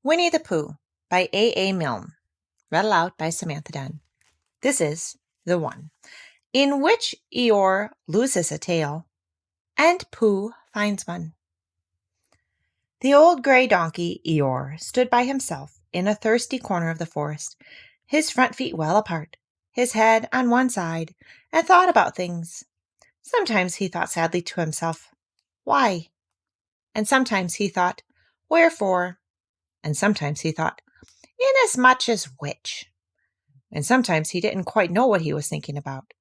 Winnie-the-Pooh by AA Milne. Read aloud by Samantha Dunn. This is the one in which Eeyore loses a tail and Pooh finds one. The old gray donkey, Eeyore, stood by himself in a thirsty corner of the forest, his front feet well apart, his head on one side, and thought about things. Sometimes he thought sadly to himself, "Why?" And sometimes he thought, "Wherefore?" And sometimes he thought, "Inasmuch as which?" And sometimes he didn't quite know what he was thinking about.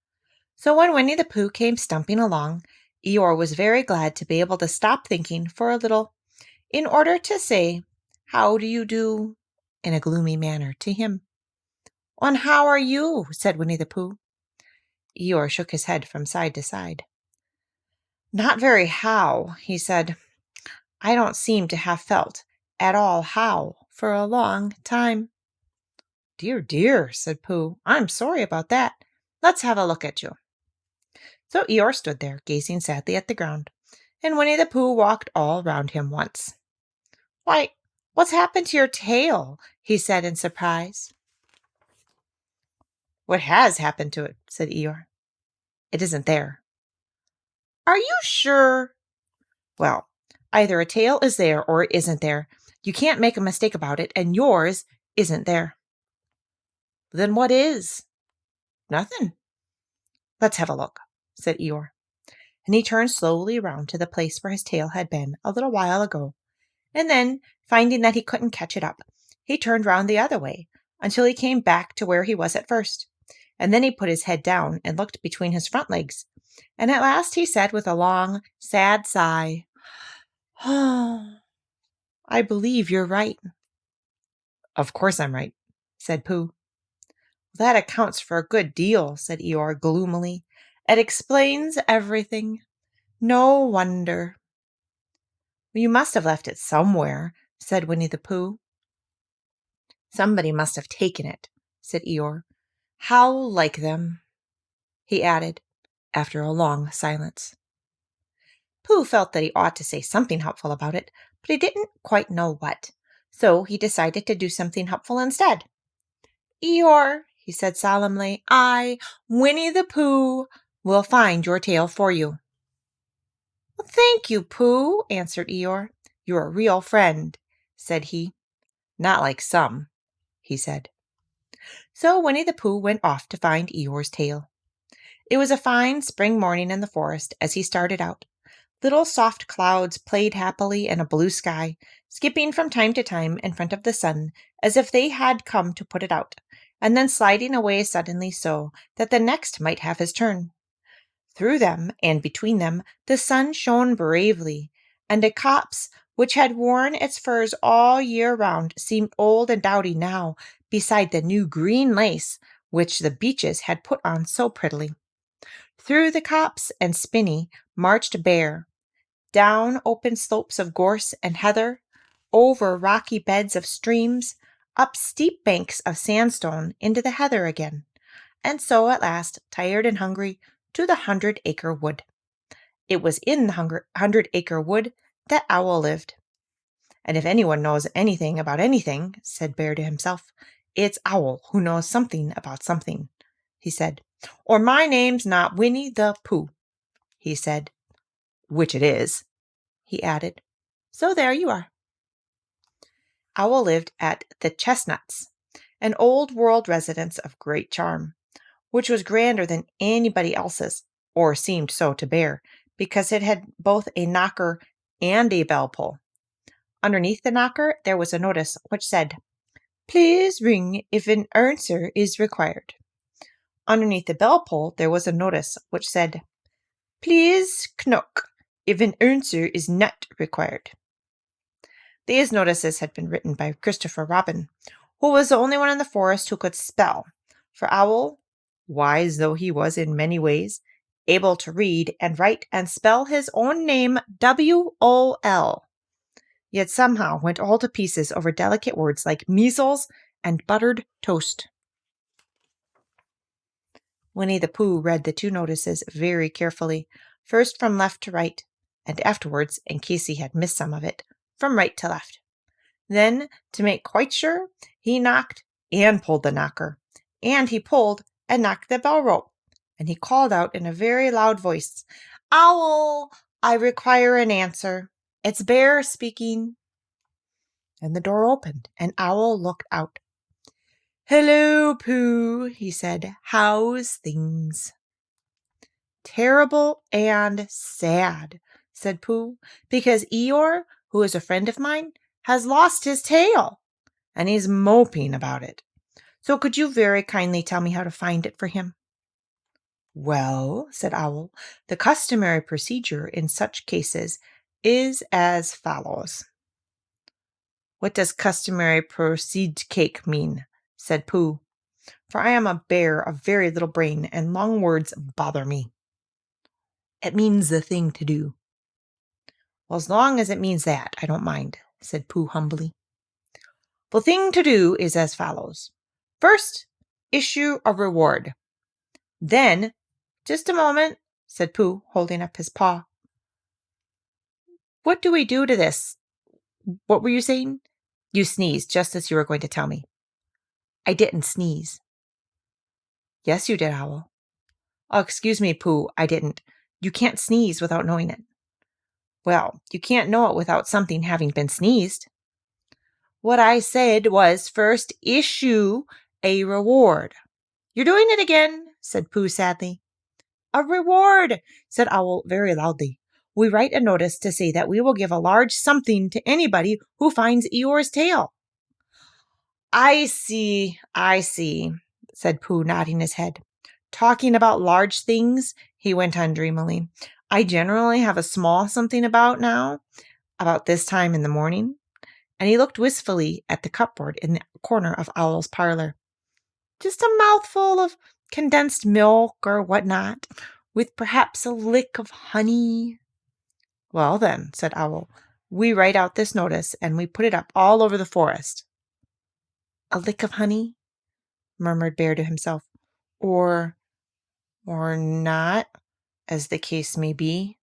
So when Winnie-the-Pooh came stumping along, Eeyore was very glad to be able to stop thinking for a little in order to say, "How do you do?" in a gloomy manner to him. "And how are you?" said Winnie-the-Pooh. Eeyore shook his head from side to side. "Not very how," he said. "I don't seem to have felt at all how for a long time." "Dear, dear," said Pooh. "I'm sorry about that. Let's have a look at you." So Eeyore stood there, gazing sadly at the ground, and Winnie-the-Pooh walked all round him once. "Why, what's happened to your tail?" he said in surprise. "What has happened to it?" said Eeyore. "It isn't there." "Are you sure?" "Well, either a tail is there or it isn't there. You can't make a mistake about it, and yours isn't there." "Then what is?" "Nothing." "Let's have a look," said Eeyore. And he turned slowly around to the place where his tail had been a little while ago, and then, finding that he couldn't catch it up, he turned round the other way until he came back to where he was at first, and then he put his head down and looked between his front legs, and at last he said with a long, sad sigh, "Oh, I believe you're right." "Of course I'm right," said Pooh. "That accounts for a good deal," said Eeyore gloomily. "It explains everything. No wonder." "You must have left it somewhere," said Winnie-the-Pooh. "Somebody must have taken it," said Eeyore. "How like them," he added, after a long silence. Pooh felt that he ought to say something helpful about it, but he didn't quite know what, so he decided to do something helpful instead. "Eeyore," he said solemnly, "I, Winnie-the-Pooh, will find your tail for you." "Well, thank you, Pooh," answered Eeyore. "You're a real friend," said he. "Not like some," he said. So Winnie-the-Pooh went off to find Eeyore's tail. It was a fine spring morning in the forest as he started out. Little soft clouds played happily in a blue sky, skipping from time to time in front of the sun as if they had come to put it out, and then sliding away suddenly so that the next might have his turn. Through them and between them the sun shone bravely, and a copse which had worn its furs all year round seemed old and dowdy now beside the new green lace which the beeches had put on so prettily. Through the copse and spinney marched Bear, down open slopes of gorse and heather, over rocky beds of streams, up steep banks of sandstone into the heather again, and so at last, tired and hungry, to the 100-acre wood. It was in the 100-acre wood that Owl lived. "And if anyone knows anything about anything," said Bear to himself, "it's Owl who knows something about something," he said. "Or my name's not Winnie-the-Pooh," he said. "Which it is," he added. So there you are. Owl lived at the Chestnuts, an old-world residence of great charm, which was grander than anybody else's, or seemed so to Bear, because it had both a knocker and a bell pull. Underneath the knocker there was a notice which said, "Please ring if an answer is required." Underneath the bell pull there was a notice which said, "Please knock if an answer is not required." These notices had been written by Christopher Robin, who was the only one in the forest who could spell, for Owl, wise though he was in many ways, able to read and write and spell his own name W-O-L, yet somehow went all to pieces over delicate words like measles and buttered toast. Winnie-the-Pooh read the two notices very carefully, first from left to right, and afterwards, in case he had missed some of it, from right to left. Then, to make quite sure, he knocked and pulled the knocker. And he pulled and knocked the bell rope. And he called out in a very loud voice, "Owl, I require an answer. It's Bear speaking." And the door opened, and Owl looked out. "Hello, Pooh," he said. "How's things?" "Terrible and sad," said Pooh, "because Eeyore, who is a friend of mine, has lost his tail, and he's moping about it. So could you very kindly tell me how to find it for him?" "Well," said Owl, "the customary procedure in such cases is as follows." "What does customary proceed cake mean?" said Pooh, "for I am a bear of very little brain, and long words bother me." "It means the thing to do." "Well, as long as it means that, I don't mind," said Pooh humbly. "The thing to do is as follows. First, issue a reward. Then, just a moment," said Pooh, holding up his paw. "What do we do to this? What were you saying?" "You sneezed just as you were going to tell me." "I didn't sneeze." "Yes, you did, Owl." "Oh, excuse me, Pooh, I didn't. You can't sneeze without knowing it." "Well, you can't know it without something having been sneezed." "What I said was first issue a reward." "You're doing it again," said Pooh sadly. "A reward," said Owl very loudly. "We write a notice to say that we will give a large something to anybody who finds Eeyore's tail." I see," said Pooh, nodding his head. "Talking about large things," he went on dreamily, "I generally have a small something about this time in the morning." And he looked wistfully at the cupboard in the corner of Owl's parlor. "Just a mouthful of condensed milk or what not, with perhaps a lick of honey." "Well, then," said Owl, "we write out this notice, and we put it up all over the forest." "A lick of honey," murmured Bear to himself. Or not, as the case may be."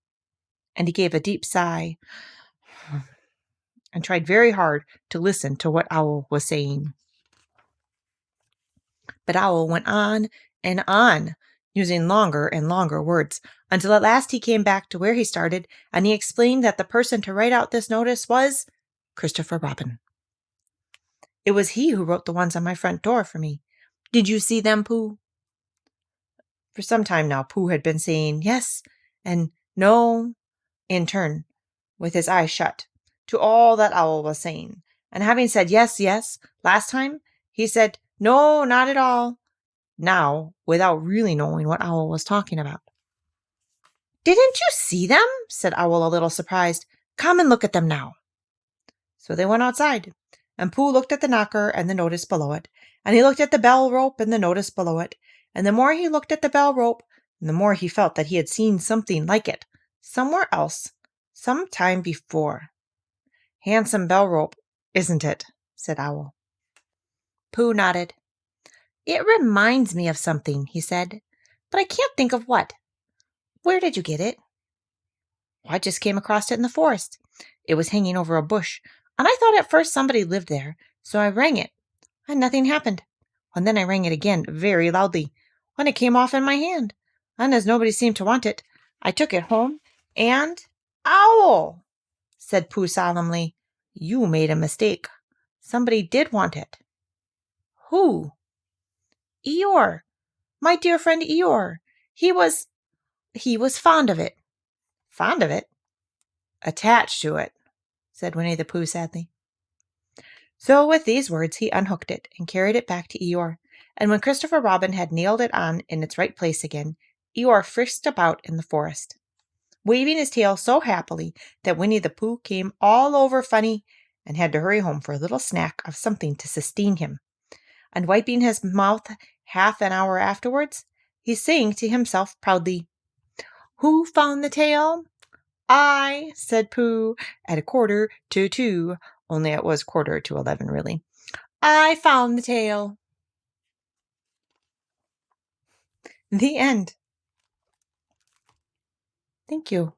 And he gave a deep sigh and tried very hard to listen to what Owl was saying. But Owl went on and on, using longer and longer words, until at last he came back to where he started, and he explained that the person to write out this notice was Christopher Robin. "It was he who wrote the ones on my front door for me. Did you see them, Pooh?" For some time now, Pooh had been saying yes and no in turn, with his eyes shut, to all that Owl was saying. And having said yes, yes, last time, he said no, not at all, now, without really knowing what Owl was talking about. "Didn't you see them?" said Owl, a little surprised. "Come and look at them now." So they went outside, and Pooh looked at the knocker and the notice below it, and he looked at the bell rope and the notice below it, and the more he looked at the bell rope, the more he felt that he had seen something like it somewhere else, some time before. "Handsome bell rope, isn't it?" said Owl. Pooh nodded. "It reminds me of something," he said, "but I can't think of what. Where did you get it?" "I just came across it in the forest. It was hanging over a bush, and I thought at first somebody lived there, so I rang it, and nothing happened. And then I rang it again very loudly, when it came off in my hand, and as nobody seemed to want it, I took it home, and—" "Owl," said Pooh solemnly, "you made a mistake. Somebody did want it." "Who?" "Eeyore, my dear friend Eeyore. He was fond of it." "Fond of it?" "Attached to it," said Winnie-the-Pooh sadly. So with these words he unhooked it and carried it back to Eeyore, and when Christopher Robin had nailed it on in its right place again, Eeyore frisked about in the forest, waving his tail so happily that Winnie-the-Pooh came all over funny and had to hurry home for a little snack of something to sustain him. And wiping his mouth half an hour afterwards, he sang to himself proudly, "Who found the tail?" "I," said Pooh, at 1:45, only it was 11:15, really. "I found the tail." The end. Thank you.